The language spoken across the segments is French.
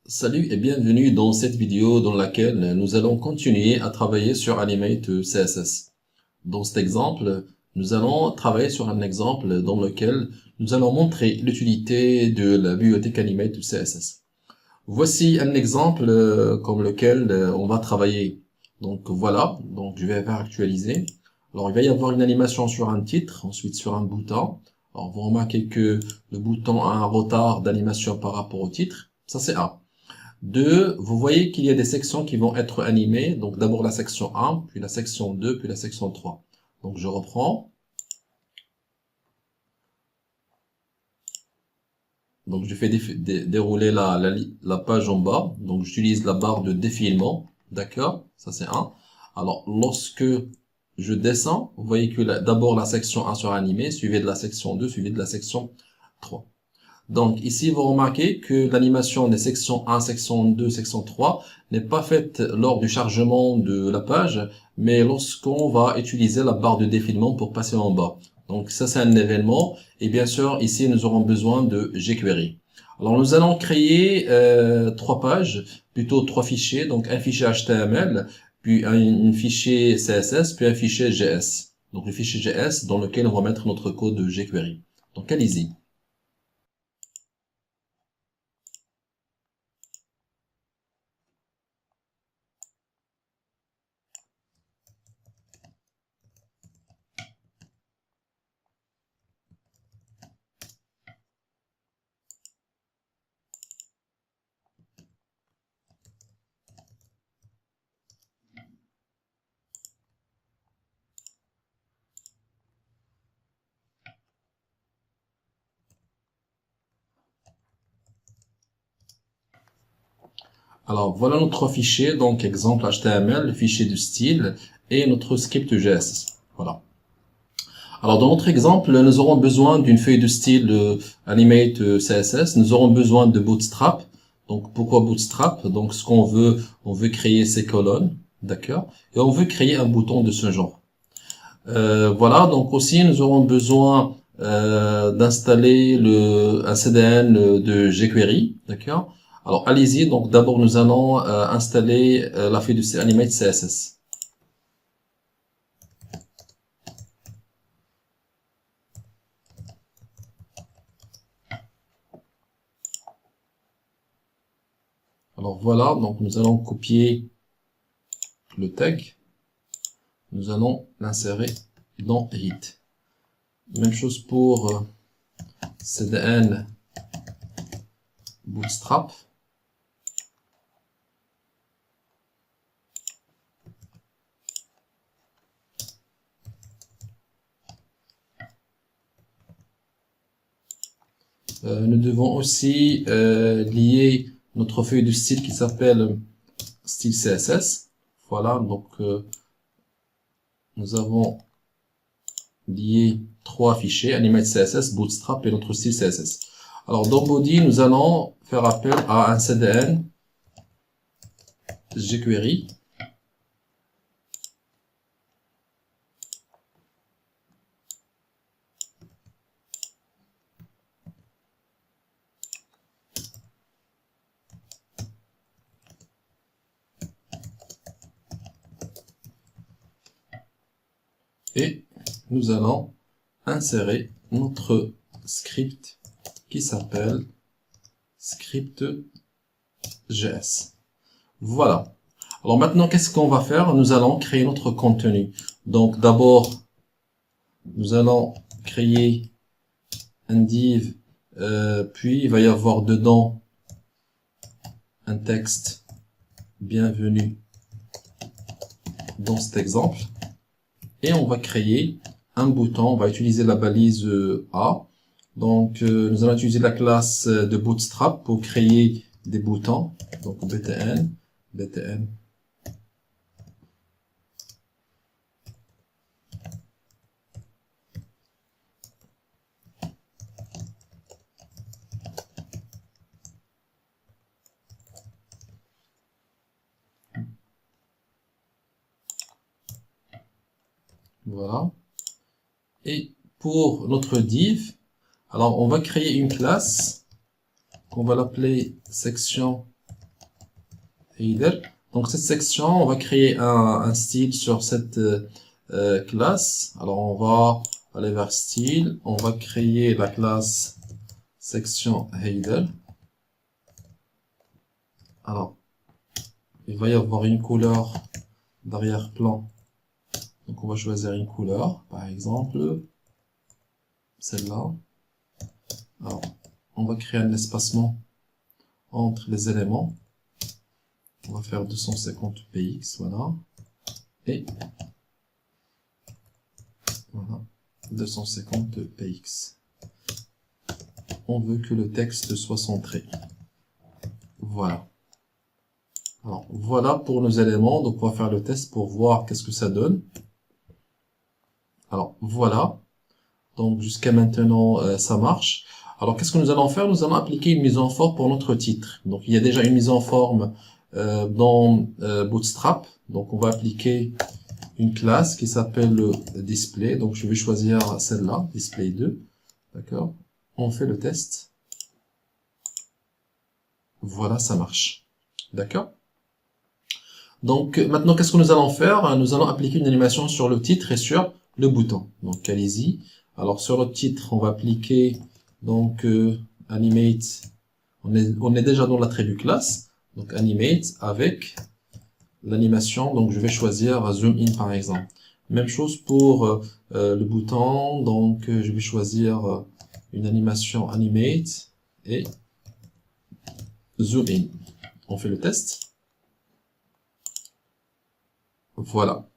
Salut et bienvenue dans cette vidéo dans laquelle nous allons continuer à travailler sur Animate CSS. Dans cet exemple, nous allons travailler sur un exemple dans lequel nous allons montrer l'utilité de la bibliothèque Animate CSS. Voici un exemple comme lequel on va travailler. Donc voilà, donc je vais faire actualiser. Alors il va y avoir une animation sur un titre, ensuite sur un bouton. Alors vous remarquez que le bouton a un retard d'animation par rapport au titre. Ça c'est A. Deux, vous voyez qu'il y a des sections qui vont être animées. Donc d'abord la section 1, puis la section 2, puis la section 3. Donc je reprends. Donc je fais dérouler la page en bas. Donc j'utilise la barre de défilement. D'accord? Ça c'est un. Alors lorsque je descends, vous voyez que d'abord la section 1 sera animée, suivie de la section 2, suivie de la section 3. Donc ici, vous remarquez que l'animation des sections 1, section 2, section 3 n'est pas faite lors du chargement de la page, mais lorsqu'on va utiliser la barre de défilement pour passer en bas. Donc ça, c'est un événement. Et bien sûr, ici, nous aurons besoin de jQuery. Alors nous allons créer trois pages, plutôt trois fichiers. Donc un fichier HTML, puis un fichier CSS, puis un fichier JS. Donc le fichier JS dans lequel on va mettre notre code de jQuery. Donc allez-y. Alors, voilà notre fichier, donc exemple HTML, le fichier du style et notre script JS. Voilà. Alors, dans notre exemple, nous aurons besoin d'une feuille de style Animate CSS. Nous aurons besoin de Bootstrap. Donc, pourquoi Bootstrap? Donc, ce qu'on veut, on veut créer ces colonnes, d'accord? Et on veut créer un bouton de ce genre. Voilà, donc aussi, nous aurons besoin d'installer un CDN de jQuery, d'accord? Alors, allez-y. Donc, d'abord, nous allons installer la feuille de Animate CSS. Alors, voilà. Donc, nous allons copier le tag. Nous allons l'insérer dans Edit. Même chose pour CDN Bootstrap. Nous devons aussi lier notre feuille de style qui s'appelle style CSS. Voilà, donc nous avons lié trois fichiers, Animate CSS, Bootstrap et notre style CSS. Alors dans Body, nous allons faire appel à un CDN jQuery. Et nous allons insérer notre script qui s'appelle script.js. Voilà. Alors maintenant, qu'est-ce qu'on va faire? Nous allons créer notre contenu. Donc d'abord, nous allons créer un div, puis il va y avoir dedans un texte bienvenue dans cet exemple. Et on va créer un bouton, on va utiliser la balise A. Donc, nous allons utiliser la classe de Bootstrap pour créer des boutons. Donc, btn. Voilà. Et pour notre div, alors on va créer une classe qu'on va l'appeler section header. Donc cette section, on va créer un style sur cette classe. Alors on va aller vers style, on va créer la classe section header. Alors, il va y avoir une couleur d'arrière-plan. Donc on va choisir une couleur, par exemple, celle-là. Alors, on va créer un espacement entre les éléments. On va faire 250 px, voilà. Et voilà, 250 px. On veut que le texte soit centré. Voilà. Alors, voilà pour nos éléments. Donc, on va faire le test pour voir qu'est-ce que ça donne. Alors, voilà. Donc, jusqu'à maintenant, ça marche. Alors, qu'est-ce que nous allons faire? Nous allons appliquer une mise en forme pour notre titre. Donc, il y a déjà une mise en forme dans Bootstrap. Donc, on va appliquer une classe qui s'appelle display. Donc, je vais choisir celle-là, display 2. D'accord? On fait le test. Voilà, ça marche. D'accord? Donc, maintenant, qu'est-ce que nous allons faire? Nous allons appliquer une animation sur le titre et sur le bouton. Donc, allez-y. Alors, sur le titre, on va appliquer donc animate. On est déjà dans l'attribut classe. Donc, animate avec l'animation. Donc, je vais choisir zoom in, par exemple. Même chose pour le bouton. Donc, je vais choisir une animation animate et zoom in. On fait le test. Voilà.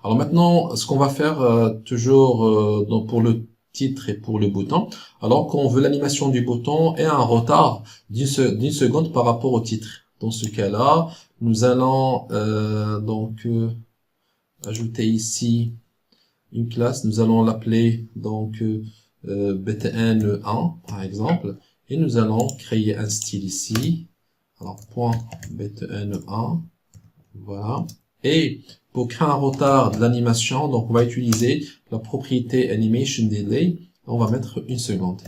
Alors maintenant, ce qu'on va faire toujours donc pour le titre et pour le bouton, alors qu'on veut l'animation du bouton et un retard d'une seconde par rapport au titre. Dans ce cas-là, nous allons ajouter ici une classe. Nous allons l'appeler donc btn1 par exemple, et nous allons créer un style ici. Alors point btn1, voilà. Et pour créer un retard de l'animation, donc on va utiliser la propriété animation delay. On va mettre une seconde.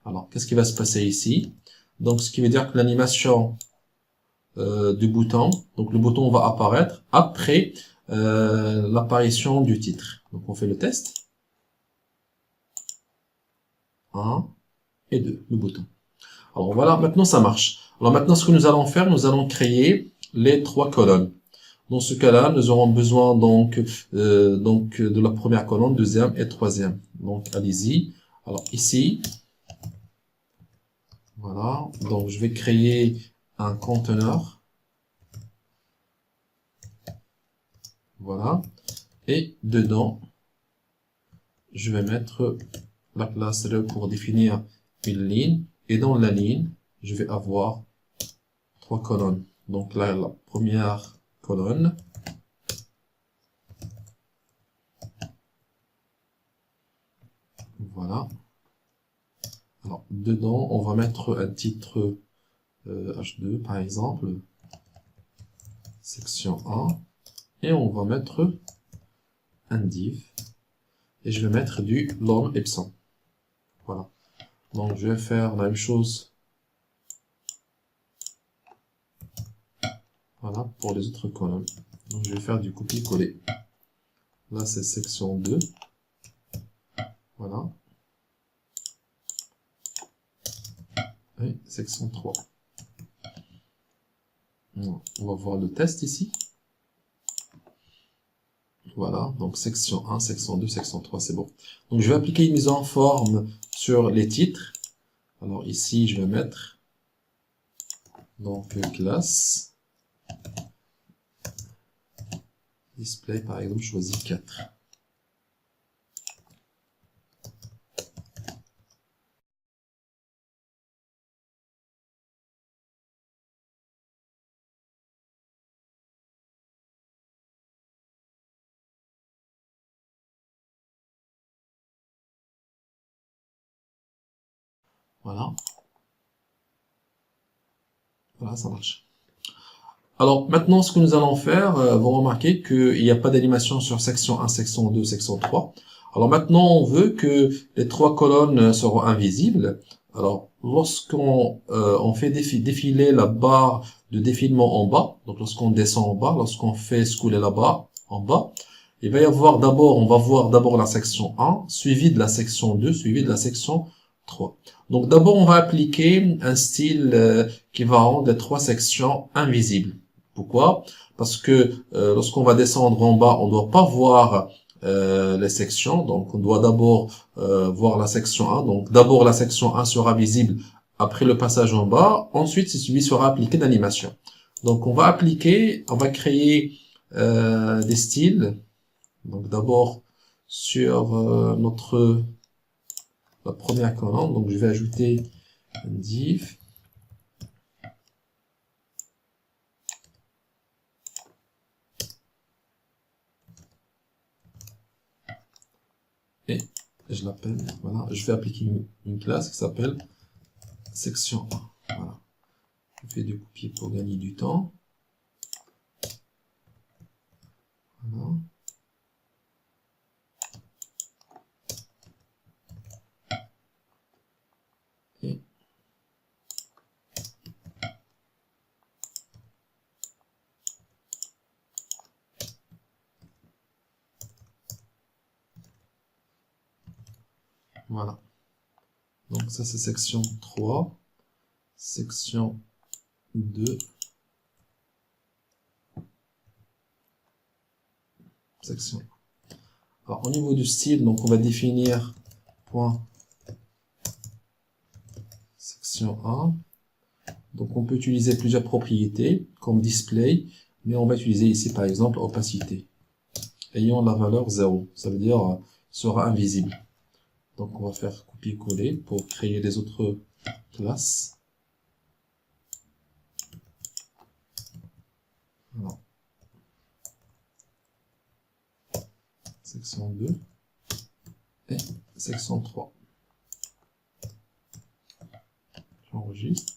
Alors, qu'est-ce qui va se passer ici? Donc, ce qui veut dire que l'animation du bouton, donc le bouton va apparaître après l'apparition du titre. Donc, on fait le test. 1 et 2, le bouton. Alors, voilà, maintenant ça marche. Alors, maintenant, ce que nous allons faire, nous allons créer les 3 colonnes. Dans ce cas-là, nous aurons besoin donc de la première colonne, deuxième et troisième. Donc, allez-y. Alors, ici, voilà. Donc, je vais créer un conteneur. Voilà. Et dedans, je vais mettre la classe rel pour définir une ligne. Et dans la ligne, je vais avoir 3 colonnes. Donc là, la première colonne. Voilà. Alors, dedans, on va mettre un titre H2, par exemple, section 1, et on va mettre un div, et je vais mettre du long epsilon. Voilà. Donc, je vais faire la même chose. Voilà, pour les autres colonnes. Donc, je vais faire du copier-coller. Là, c'est section 2. Voilà. Et section 3. On va voir le test ici. Voilà, donc section 1, section 2, section 3, c'est bon. Donc, je vais appliquer une mise en forme sur les titres. Alors, ici, je vais mettre donc classe display, par exemple, je choisis 4. Voilà. Voilà, ça marche. Alors, maintenant, ce que nous allons faire, vous remarquez qu'il n'y a pas d'animation sur section 1, section 2, section 3. Alors maintenant, on veut que les 3 colonnes seront invisibles. Alors, lorsqu'on on fait défiler la barre de défilement en bas, donc lorsqu'on descend en bas, lorsqu'on fait scroller la barre en bas, il va y avoir d'abord, on va voir d'abord la section 1, suivi de la section 2, suivi de la section 3. Donc d'abord, on va appliquer un style qui va rendre les trois sections invisibles. Pourquoi? Parce que lorsqu'on va descendre en bas, on ne doit pas voir les sections. Donc on doit d'abord voir la section 1. Donc d'abord la section 1 sera visible après le passage en bas. Ensuite, celui sera appliqué d'animation. Donc on va créer des styles. Donc d'abord sur la première colonne, donc je vais ajouter un div et je l'appelle, voilà, je vais appliquer une classe qui s'appelle section 1. Voilà. Je fais du copier pour gagner du temps. Voilà. Et voilà. Donc ça c'est section 3, section 2, section 1. Alors au niveau du style, donc on va définir point section 1. Donc on peut utiliser plusieurs propriétés comme display, mais on va utiliser ici par exemple opacité ayant la valeur 0, ça veut dire sera invisible. Donc on va faire copier-coller pour créer les autres classes. Alors, section 2 et section 3. J'enregistre.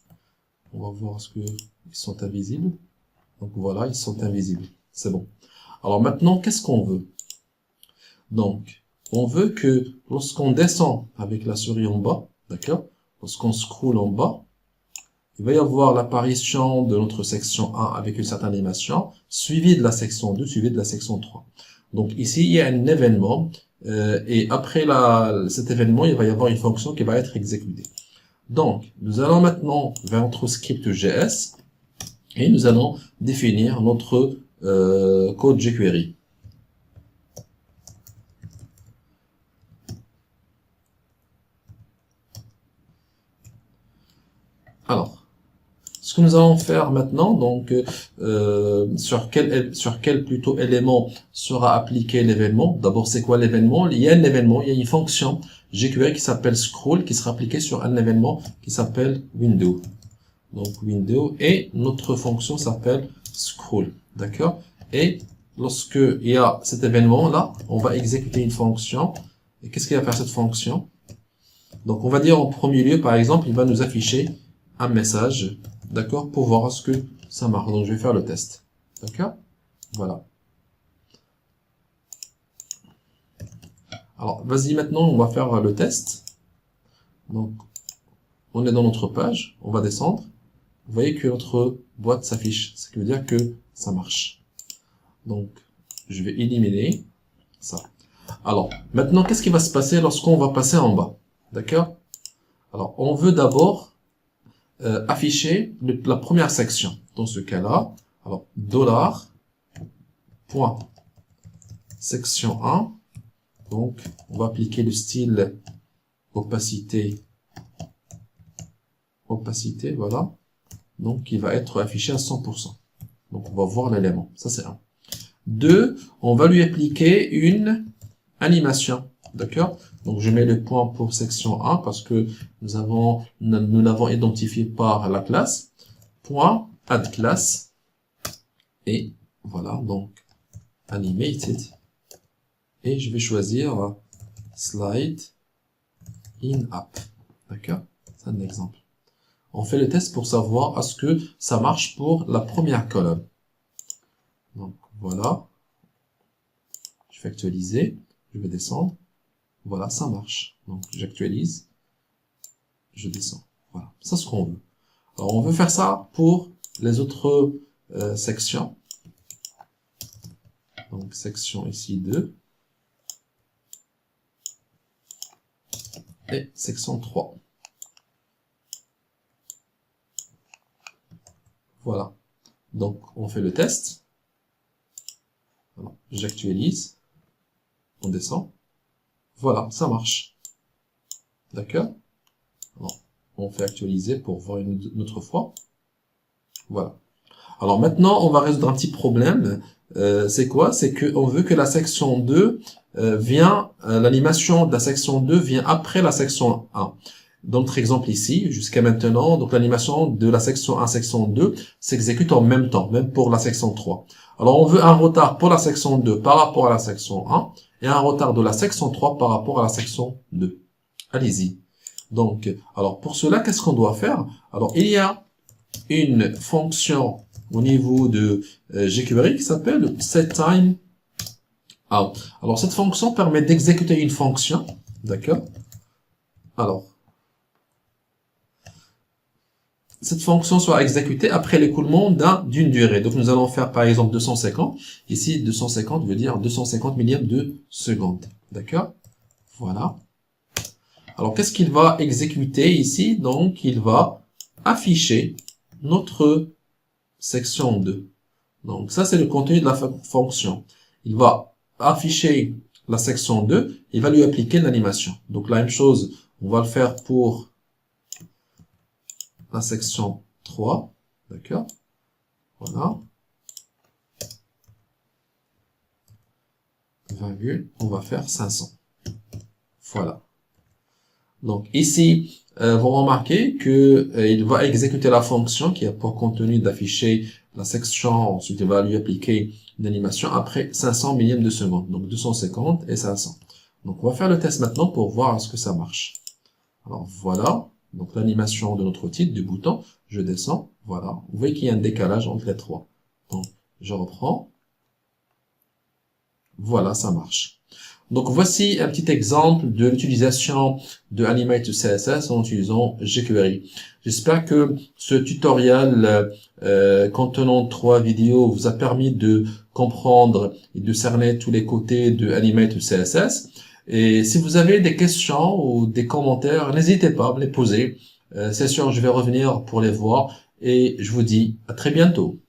On va voir ce que ils sont invisibles. Donc voilà, ils sont invisibles. C'est bon. Alors maintenant, qu'est-ce qu'on veut? Donc, on veut que lorsqu'on descend avec la souris en bas, d'accord? Lorsqu'on scrolle en bas, il va y avoir l'apparition de notre section 1 avec une certaine animation, suivie de la section 2, suivie de la section 3. Donc ici, il y a un événement, et après cet événement, il va y avoir une fonction qui va être exécutée. Donc, nous allons maintenant vers notre script JS, et nous allons définir notre code jQuery. Alors, ce que nous allons faire maintenant, donc sur quel plutôt élément sera appliqué l'événement. D'abord, c'est quoi l'événement? Il y a un événement, il y a une fonction jQuery qui s'appelle scroll qui sera appliquée sur un événement qui s'appelle window. Donc window et notre fonction s'appelle scroll, d'accord? Et lorsque il y a cet événement là, on va exécuter une fonction. Et qu'est-ce qu'il va faire cette fonction? Donc on va dire en premier lieu, par exemple, il va nous afficher un message, d'accord, pour voir ce que ça marche. Donc je vais faire le test, d'accord? Voilà. Alors vas-y, maintenant on va faire le test. Donc on est dans notre page, on va descendre. Vous voyez que notre boîte s'affiche, ce qui veut dire que ça marche. Donc je vais éliminer ça. Alors maintenant, qu'est-ce qui va se passer lorsqu'on va passer en bas? D'accord? Alors on veut d'abord afficher la première section. Dans ce cas-là, alors $point section 1. Donc on va appliquer le style opacité, voilà. Donc il va être affiché à 100%. Donc on va voir l'élément. Ça c'est 1. 2, on va lui appliquer une animation. D'accord? Donc je mets le point pour section 1 parce que nous l'avons identifié par la classe. Point add class. Et voilà, donc animated. Et je vais choisir slide in app. D'accord? C'est un exemple. On fait le test pour savoir est-ce que ça marche pour la première colonne. Donc voilà. Je vais actualiser. Je vais descendre. Voilà, ça marche. Donc j'actualise. je descends. Voilà, c'est ce qu'on veut. Alors, on veut faire ça pour les autres sections. Donc, section ici 2. Et section 3. Voilà. Donc, on fait le test. J'actualise. On descend. Voilà, ça marche. D'accord? On fait actualiser pour voir une autre fois. Voilà. Alors maintenant, on va résoudre un petit problème. C'est quoi? C'est qu'on veut que la section 2 l'animation de la section 2 vient après la section 1. Dans notre exemple ici, jusqu'à maintenant, donc l'animation de la section 1, section 2 s'exécute en même temps, même pour la section 3. Alors on veut un retard pour la section 2 par rapport à la section 1 et un retard de la section 3 par rapport à la section 2. Allez-y. Donc, alors pour cela, qu'est-ce qu'on doit faire? Alors il y a une fonction au niveau de jQuery qui s'appelle setTime. Alors, cette fonction permet d'exécuter une fonction, d'accord? Alors, cette fonction sera exécutée après l'écoulement d'une durée. Donc, nous allons faire par exemple 250. Ici, 250 veut dire 250 millièmes de seconde, d'accord? Voilà. Alors, qu'est-ce qu'il va exécuter ici? Donc, il va afficher notre section 2. Donc, ça, c'est le contenu de la fonction. Il va afficher la section 2, il va lui appliquer l'animation. Donc, la même chose, on va le faire pour la section 3. D'accord? Voilà. Virgule, on va faire 500. Voilà. Donc, ici, vous remarquez que il va exécuter la fonction qui a pour contenu d'afficher la section, ensuite il va lui appliquer une animation après 500 millièmes de seconde, donc 250 et 500. Donc on va faire le test maintenant pour voir est-ce que ça marche. Alors voilà, donc l'animation de notre titre, du bouton, je descends, voilà. Vous voyez qu'il y a un décalage entre les trois. Donc je reprends, voilà, ça marche. Donc voici un petit exemple de l'utilisation de Animate CSS en utilisant jQuery. J'espère que ce tutoriel contenant 3 vidéos vous a permis de comprendre et de cerner tous les côtés de Animate CSS. Et si vous avez des questions ou des commentaires, n'hésitez pas à me les poser. C'est sûr, je vais revenir pour les voir et je vous dis à très bientôt.